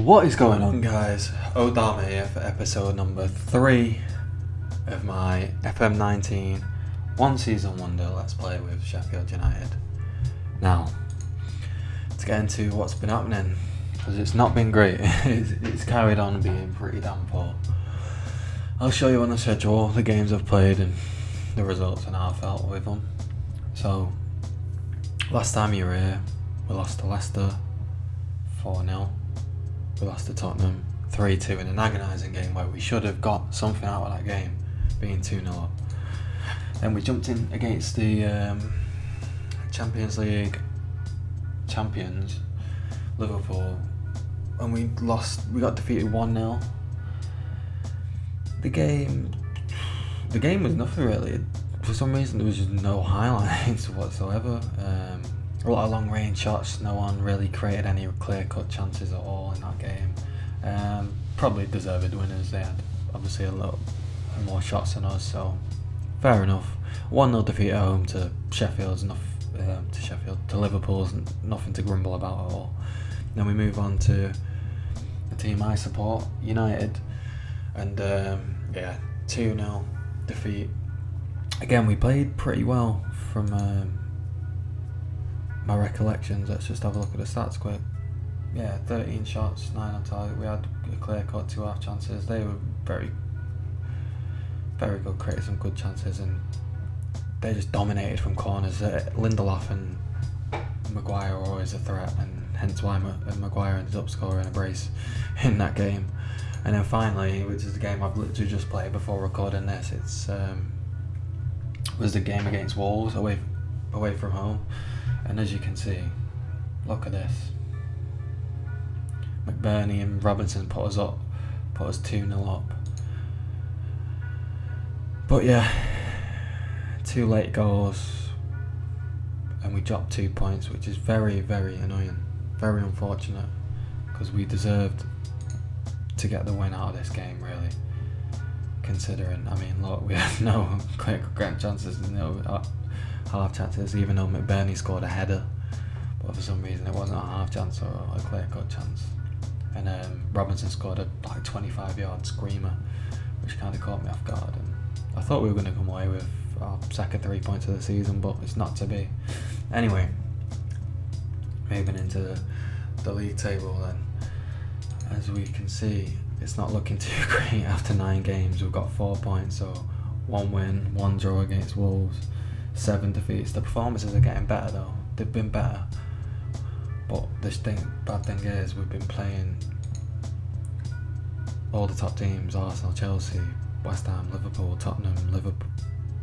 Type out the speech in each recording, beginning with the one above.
What is going on, guys? Odama here for episode number 3 of my FM19 One Season Wonder Let's Play with Sheffield United. Now, to get into what's been happening, because it's not been great, it's carried on being pretty damn poor. I'll show you on the schedule the games I've played and the results and how I felt with them. So, last time you were here, we lost to Leicester 4-0. We lost to Tottenham 3-2 in an agonising game where we should have got something out of that game, being 2-0 up. Then we jumped in against the Champions League champions, Liverpool, and we got defeated 1-0. The game was nothing really. For some reason there was just no highlights whatsoever. A lot of long range shots, no one really created any clear cut chances at all in that game. Probably deserved winners, they had obviously a lot more shots than us, so fair enough. 1-0 defeat at home to Sheffield's to Liverpool's nothing to grumble about at all. Then we move on to the team I support, United, and 2-0 defeat. Again, we played pretty well from my recollections. Let's just have a look at the stats quick. 13 shots, 9 on target. We had a clear cut 2 half chances. They were very, very good, created some good chances, and they just dominated from corners. Lindelof and Maguire were always a threat, and hence why Maguire ended up scoring a brace in that game. And then finally, which is the game I've literally just played before recording this, was the game against Wolves away from home. And as you can see, look at this. McBurney and Robinson put us 2-0 up. But yeah, 2 late goals and we dropped 2 points, which is very, very annoying, very unfortunate, because we deserved to get the win out of this game, really. Considering, look, we had no clear cut chances, no half chances, even though McBurney scored a header, but for some reason it wasn't a half chance or a clear cut chance. And Robinson scored a 25-yard screamer, which kind of caught me off guard, and I thought we were going to come away with our second 3 points of the season, but it's not to be. Anyway, moving into the league table then, as we can see, it's not looking too great after 9 games. We've got 4 points, so 1 win, 1 draw against Wolves, 7 defeats. The performances are getting better though. They've been better. But bad thing is, we've been playing all the top teams: Arsenal, Chelsea, West Ham, Liverpool, Tottenham,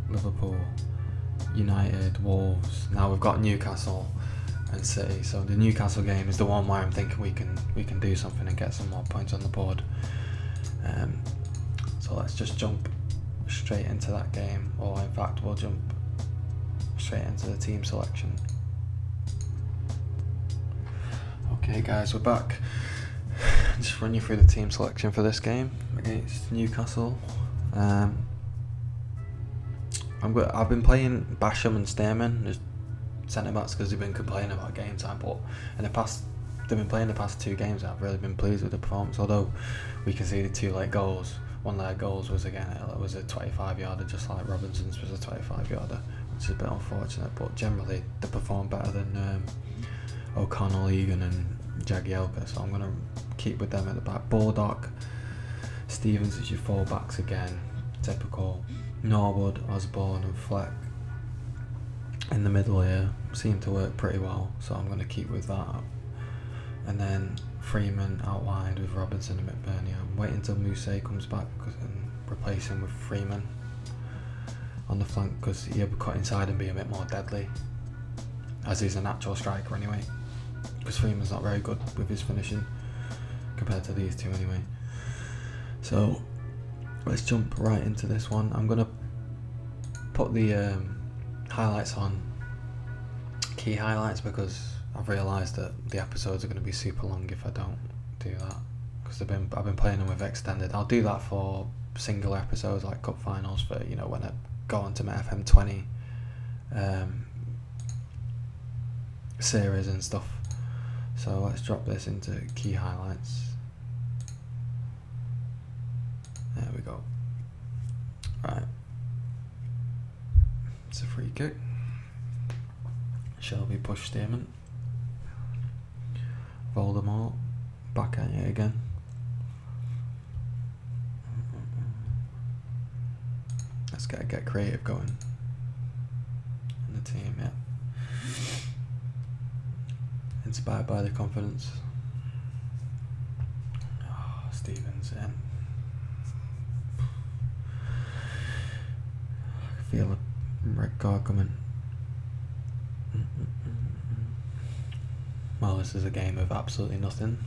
Liverpool, United, Wolves. Now we've got Newcastle and City. So the Newcastle game is the one where I'm thinking we can do something and get some more points on the board. So let's just jump straight into that game, or in fact we'll jump straight into the team selection. Okay guys, we're back. Just run you through the team selection for this game against Newcastle. I've been playing Basham and Stearman as centre-backs because they've been complaining about game time, but they've been playing the past 2 games and I've really been pleased with the performance, although we conceded 2 late goals. One of their goals was a 25-yarder, just like Robinson's was a 25-yarder, which is a bit unfortunate, but generally they performed better than O'Connell, Egan and Jagielka, so I'm going to keep with them at the back. Baldock, Stevens is your 4 backs again, typical. Norwood, Osborne and Fleck in the middle here seem to work pretty well, so I'm going to keep with that. And then Freeman out wide with Robinson and McBurney. I'm waiting until Mousse comes back and replace him with Freeman on the flank, because he'll be cut inside and be a bit more deadly, as he's a natural striker anyway, because Freeman's not very good with his finishing compared to these two anyway. So let's jump right into this one. I'm going to put the highlights on, key highlights, because I've realised that the episodes are going to be super long if I don't do that, because I've been playing them with extended. I'll do that for single episodes like cup finals, for when I go on to my FM20 series and stuff. So let's drop this into key highlights. go. Right. It's a free kick. Shelby push Stearman. Voldemort. Back at it again. Let's get creative going. In the team, yeah. Inspired by the confidence. Oh, Stevens in. I can feel a red card coming. Well, this is a game of absolutely nothing.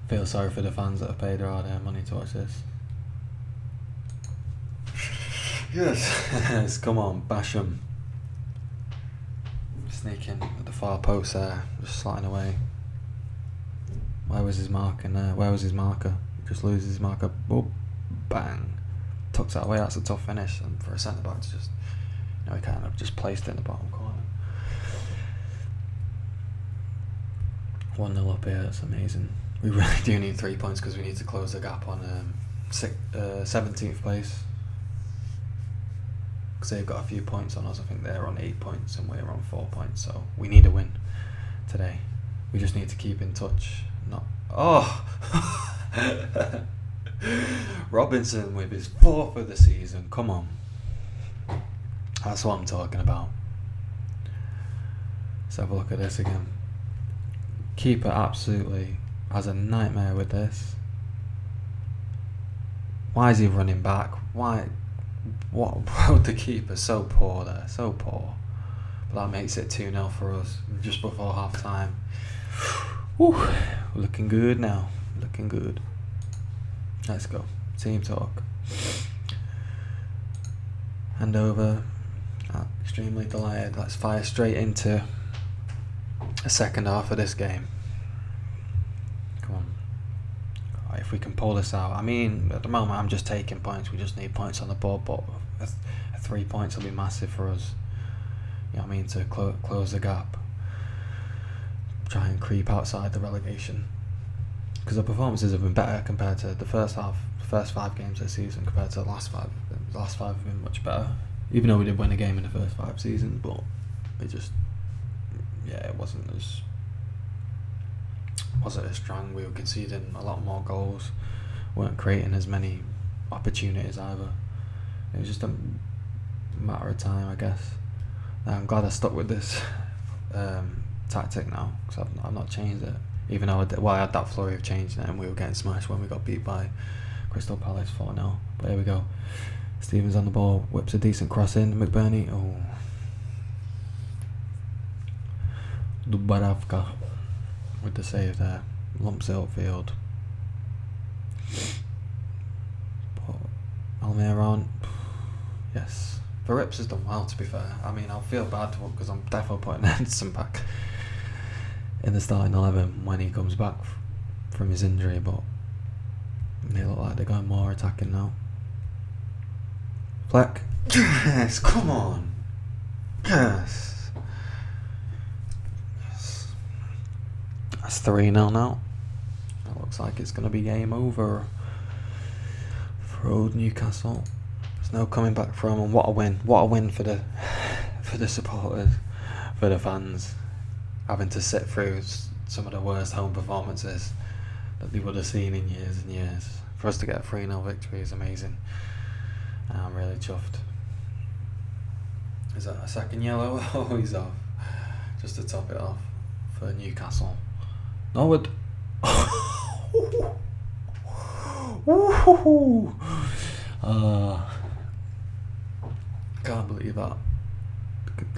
Feel sorry for the fans that have paid their hard-earned money to watch this. Yes, come on, bash him. Sneaking at the far post there, just sliding away. Where was his marker there? Where was his marker? Just loses his marker. Boom, bang. Tucks that away. That's a tough finish, and for a centre back to just, he kind of just placed it in the bottom corner. 1-0 up here. That's amazing. We really do need 3 points because we need to close the gap on 17th place. Because they've got a few points on us. I think they're on 8 points and we're on 4 points. So we need a win today. We just need to keep in touch. Robinson with his 4th of the season. Come on. That's what I'm talking about. Let's have a look at this again. Keeper absolutely has a nightmare with this. Why is he running back? Why? What? The keeper's so poor there, so poor. But that makes it 2-0 for us just before half time. Woo, looking good now. Looking good. Let's go. Team talk. Hand over. Extremely delighted. Let's fire straight into a second half of this game. Come on. If we can pull this out. I mean, at the moment I'm just taking points. We just need points on the board, but 3 points will be massive for us. You know what I mean? To close the gap. Try and creep outside the relegation. Because the performances have been better compared to the first 5 games this season compared to the last 5. The last 5 have been much better. Even though we did win a game in the first 5 seasons, but it just, it wasn't as strong. We were conceding a lot more goals, weren't creating as many opportunities either. It was just a matter of time, I guess. I'm glad I stuck with this tactic now, because I've not changed it. Even though I had that flurry of changing it and we were getting smashed when we got beat by Crystal Palace 4-0. But here we go. Stevens on the ball, whips a decent cross in. McBurney, Dubravka with the save there. Lumps it upfield. Almiron, yes. Verrips has done well, to be fair. I mean, I'll feel bad because I'm definitely putting Henderson back in the starting 11 when he comes back from his injury, but they look like they're going more attacking now. Fleck. Yes, come on. Yes. That's 3-0 now. It looks like it's going to be game over for old Newcastle. There's no coming back from, and what a win. What a win for the supporters, for the fans, having to sit through some of the worst home performances that they would have seen in years and years. For us to get a 3-0 victory is amazing. I'm really chuffed. Is that a second yellow? Oh, he's off. Just to top it off for Newcastle. Norwood. Can't believe that.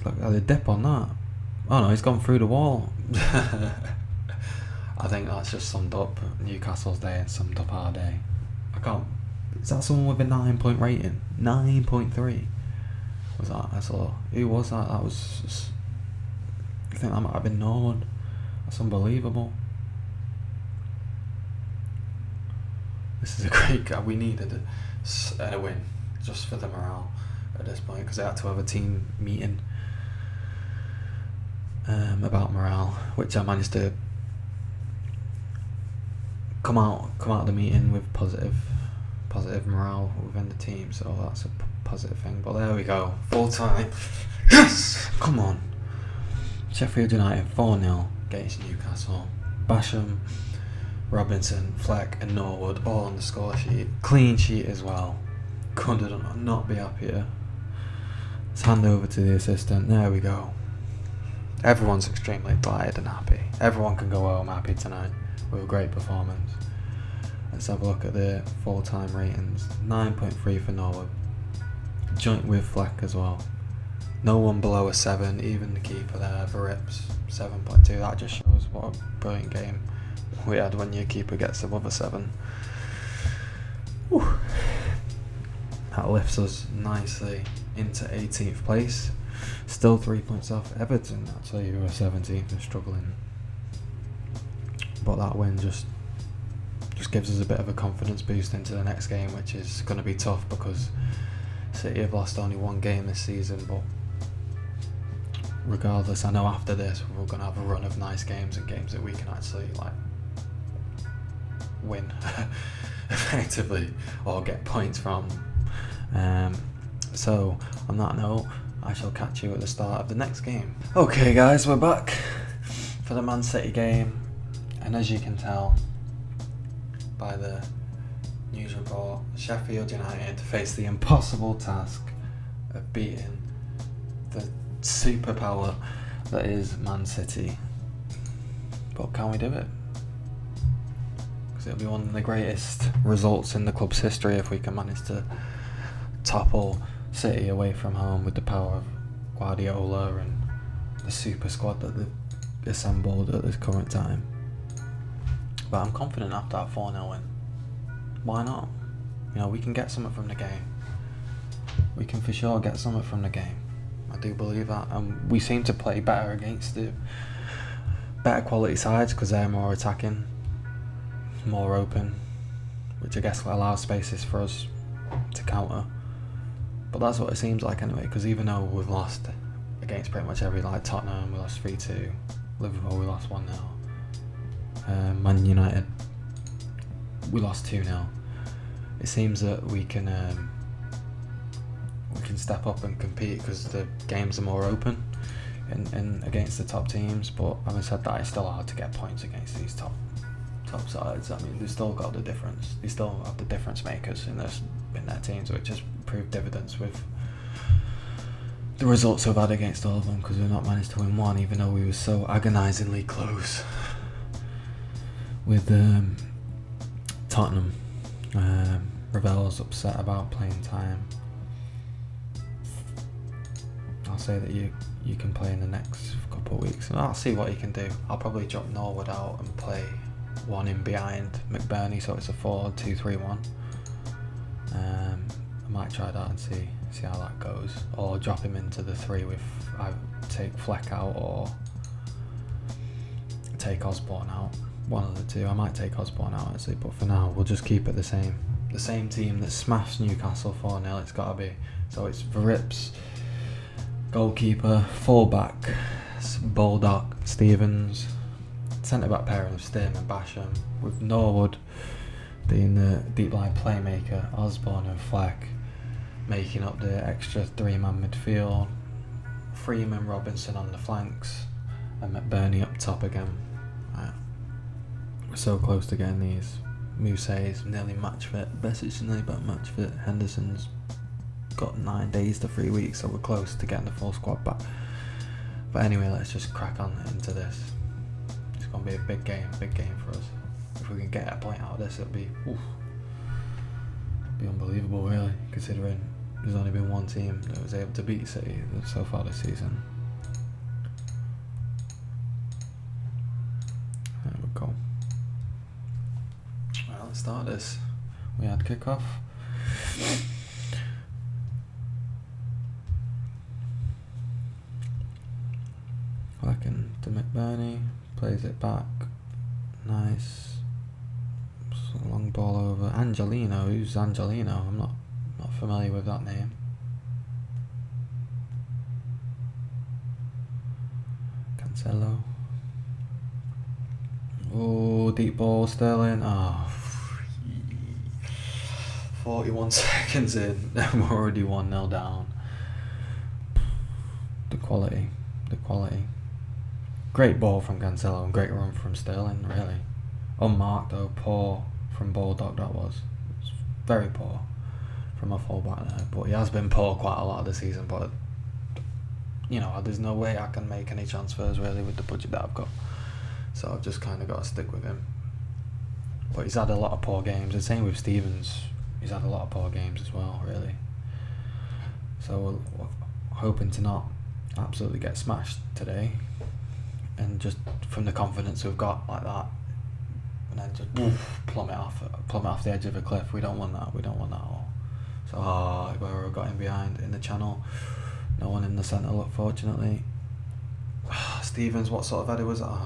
Look at the dip on that. Oh no, he's gone through the wall. I think that's just summed up Newcastle's day and summed up our day. Is that someone with a 9-point rating? 9.3 was that? I saw. Who was that? That was just, I think that might have been Norwood. That's unbelievable. This is a great guy. We needed a win just for the morale at this point, because they had to have a team meeting about morale, which I managed to come out of the meeting with positive positive morale within the team, so that's a positive thing. But there we go, full time. Yes! Come on. Sheffield United 4-0 against Newcastle. Basham, Robinson, Fleck and Norwood all on the score sheet. Clean sheet as well. Couldn't not be happier. Let's hand over to the assistant. There we go. Everyone's extremely delighted and happy. Everyone can go home happy tonight with a great performance. Let's have a look at the full-time ratings. 9.3 for Norwood. Joint with Fleck as well. No one below a 7, even the keeper there, Verips, 7.2. That just shows what a brilliant game we had when your keeper gets above a 7. Whew. That lifts us nicely into 18th place. Still 3 points off Everton, actually, who are 17th and struggling. But that win just gives us a bit of a confidence boost into the next game, which is going to be tough because City have lost only one game this season. But regardless, I know after this we're going to have a run of nice games and games that we can actually win effectively or get points from. So on that note, I shall catch you at the start of the next game. Okay guys, we're back for the Man City game, and as you can tell by the news report, Sheffield United face the impossible task of beating the superpower that is Man City. But can we do it? Because it'll be one of the greatest results in the club's history if we can manage to topple City away from home with the power of Guardiola and the super squad that they've assembled at this current time. But I'm confident after that 4-0 win. Why not? You know, we can get something from the game. We can for sure get something from the game. I do believe that. And we seem to play better against the better quality sides because they're more attacking, more open, which I guess allows spaces for us to counter. But that's what it seems like anyway, because even though we've lost against pretty much every, like Tottenham, we lost 3-2, Liverpool, we lost 1-0, Man United, we lost 2-0. It seems that we can step up and compete because the games are more open and against the top teams. But having said that, it's still hard to get points against these top sides. I mean, they've still got the difference. They still have the difference makers in their teams, which has proved dividends with the results we've had against all of them, because we've not managed to win one, even though we were so agonisingly close with Tottenham. Ravel's upset about playing time. I'll say that you can play in the next couple of weeks, and I'll see what he can do. I'll probably drop Norwood out and play one in behind McBurney, so it's a 4-2-3-1. I might try that and see how that goes, or drop him into the 3 with I take Fleck out or take Osborne out. One of the two. I might take Osborne out actually, but for now we'll just keep it the same. The same team that smashed Newcastle 4-0. It's got to be. So it's Verips, goalkeeper, fullback Baldock, Stevens, centre back pairing of Stim and Basham, with Norwood being the deep line playmaker, Osborne and Fleck making up the extra 3-man midfield, Freeman, Robinson on the flanks, and McBurney up top again. We're so close to getting these. Muse's nearly match fit, Besic's nearly about match fit, Henderson's got 9 days to 3 weeks, so we're close to getting the full squad back. But anyway, let's just crack on into this. It's going to be a big game for us. If we can get a point out of this, it'll be unbelievable really, considering there's only been one team that was able to beat City so far this season. There we go. Well, let's start this. We had kickoff. Looking to McBurney, plays it back. Nice. Long ball over Angelino. Who's Angelino? I'm not familiar with that name. Cancelo. Oh, deep ball, Sterling. Oh, 41 seconds in, and we're already 1-0 down. The quality. Great ball from Cancelo and great run from Sterling, really. Unmarked though, poor from Bulldog that was. It's very poor from a fullback there. But he has been poor quite a lot of the season, but you know, there's no way I can make any transfers really with the budget that I've got. So I've just kind of got to stick with him. But he's had a lot of poor games. The same with Stevens. He's had a lot of poor games as well, really. So we're hoping to not absolutely get smashed today. And just from the confidence we've got like that, and then just plummet off the edge of a cliff. We don't want that. We don't want that at all. So Aguero got in behind in the channel. No one in the centre, look, fortunately. Stevens, what sort of header was that?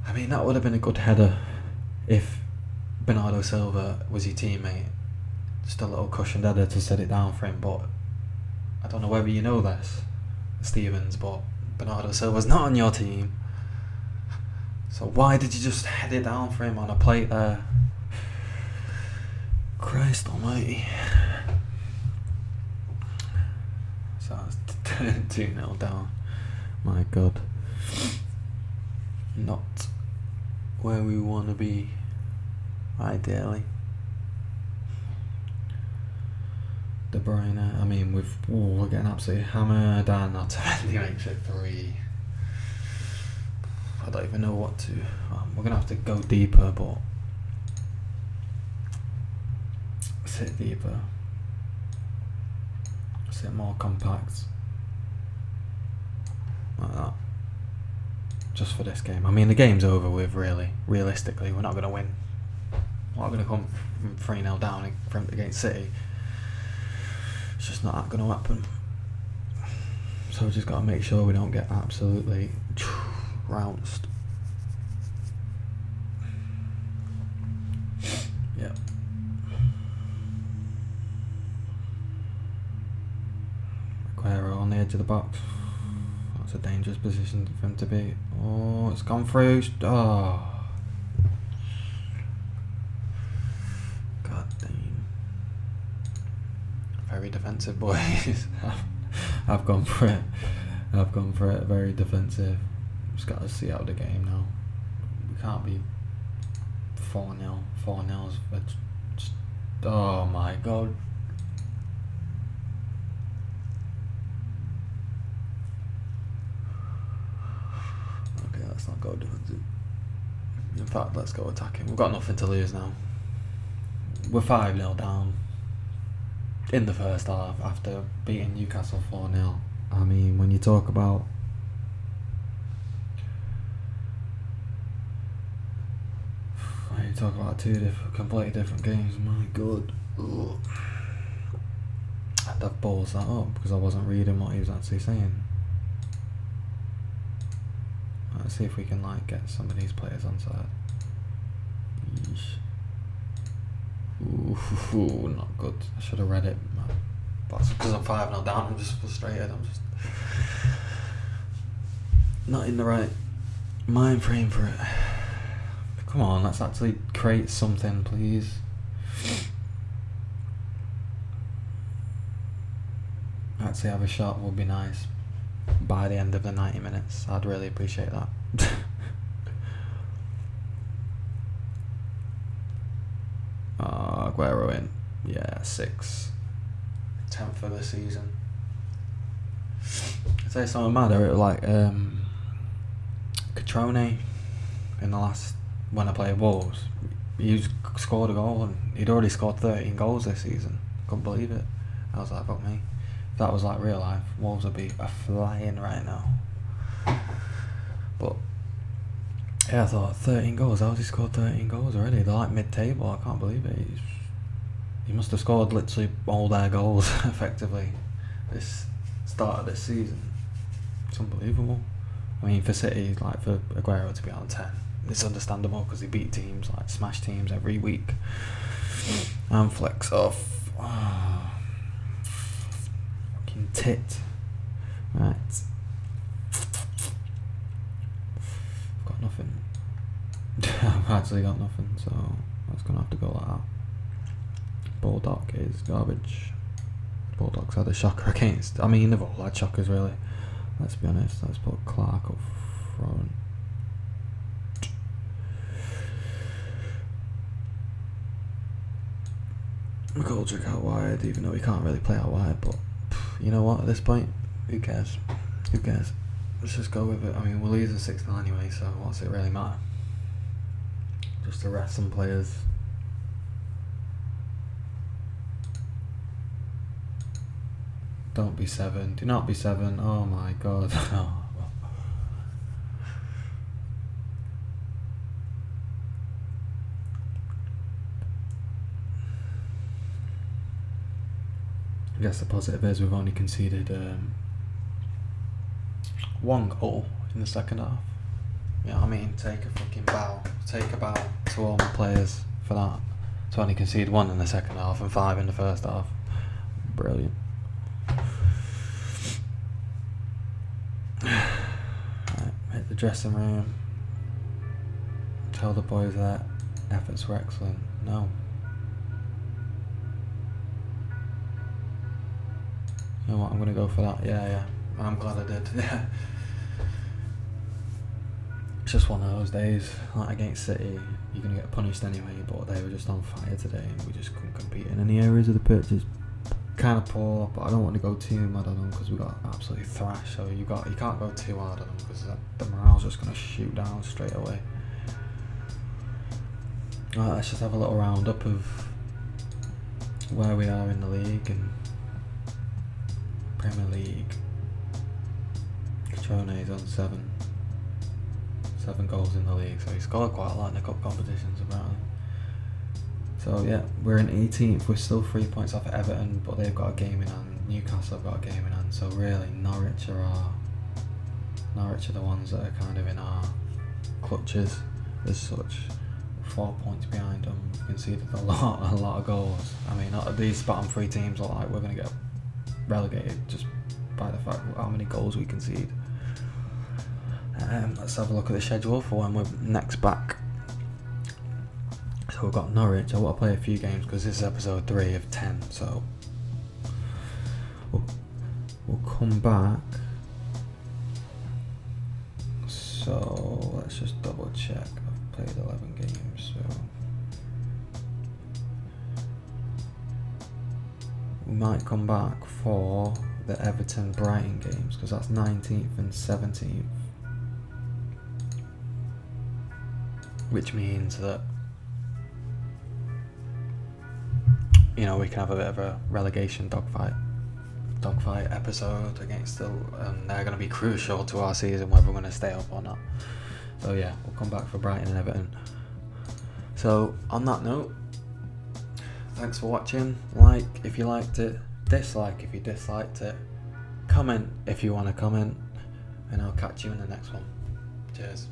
I mean, that would have been a good header if Bernardo Silva was your teammate. Just a little cushioned header to set it down for him, but I don't know whether you know this, Stevens, but Bernardo Silva's not on your team. So why did you just head it down for him on a plate there? Christ almighty. So it's 2-0 down. My God. Not where we want to be, ideally. De Bruyne, I mean, we're getting absolutely hammered, and Otamendi makes it 3. I don't even know what to. We're gonna have to go deeper, but sit deeper, sit more compact, like that. Just for this game. I mean, the game's over with. Really, realistically, we're not gonna win. We're not gonna come from 3-0 down against City. It's just not going to happen. So we just got to make sure we don't get absolutely trounced. Yep. Aguero on the edge of the box. That's a dangerous position for him to be. Oh, it's gone through. Oh. God damn. Very defensive, boys. I've gone for it. Very defensive. Just got to see out the game now. We can't be 4-0. 4-0's. Oh my God. Okay, let's not go defensive. In fact, let's go attacking. We've got nothing to lose now. We're 5-0 down in the first half after beating Newcastle 4-0. I mean, when you talk about two completely different games, my God. Ugh. I had to balls that up because I wasn't reading what he was actually saying. Let's see if we can get some of these players on side. Yeesh. Ooh, not good. I should have read it. But because I'm 5-0 down, I'm just frustrated. I'm just not in the right mind frame for it. Come on, let's actually create something, please. Actually have a shot would be nice by the end of the 90 minutes. I'd really appreciate that. Aguero in. Yeah, 6. 10th for the season. I'd say something mad. Catrone in the last, when I played Wolves, he scored a goal and he'd already scored 13 goals this season. Couldn't believe it. I was like, fuck me. If that was like real life, Wolves would be flying right now. But yeah, I thought 13 goals. How's he scored 13 goals already? They're like mid-table. I can't believe it. He must have scored literally all their goals effectively this start of this season. It's unbelievable. I mean, for City, for Aguero to be on 10, it's understandable because he beat teams, smash teams every week. And flex off. Oh, fucking tit. Right. I've got nothing. I've actually got nothing, so it's gonna have to go like that. Bulldog is garbage. Bulldogs had a shocker against. I mean, they've all had shockers really. Let's be honest. Let's put Clark up front. McGoldrick out wide, even though he can't really play out wide. But you know what? At this point, who cares? Who cares? Let's just go with it. I mean, we're losing 6-0 anyway, so what's it really matter? Just to rest some players. Don't be 7. Do not be 7. Oh my god. I guess the positive is we've only conceded 1 goal in the second half. You know what I mean? Take a fucking bow. Take a bow to all my players for that. To only concede 1 in the second half and 5 in the first half. Brilliant. Right, hit the dressing room. Tell the boys that efforts were excellent. No. You know what? I'm gonna go for that. Yeah. I'm glad I did. Yeah. It's just one of those days. Like against City, you're gonna get punished anyway. But they were just on fire today, and we just couldn't compete in any areas of the pitch. Just kind of poor. But I don't want to go too mad on them because we got absolutely thrashed. So you can't go too hard on them because the morale's just gonna shoot down straight away. Right, let's just have a little roundup of where we are in the league and Premier League. Catrone's on 7 goals in the league, so he scored quite a lot in the cup competitions apparently. So yeah, we're in 18th. We're still 3 points off at Everton, but they've got a game in hand. Newcastle have got a game in hand. So really, Norwich are the ones that are kind of in our clutches as such. 4 points behind them. We've conceded a lot of goals. I mean, these bottom 3 teams look like we're going to get relegated just by the fact of how many goals we concede. Let's have a look at the schedule for when we're next back. So we've got Norwich. I want to play a few games because this is episode 3 of 10. So we'll come back. So let's just double check. I've played 11 games. So we might come back for the Everton Brighton games because that's 19th and 17th. Which means that, you know, we can have a bit of a relegation dogfight episode against and they're going to be crucial to our season, whether we're going to stay up or not. So yeah, we'll come back for Brighton and Everton. So on that note, thanks for watching. Like if you liked it, dislike if you disliked it, comment if you want to comment, and I'll catch you in the next one. Cheers.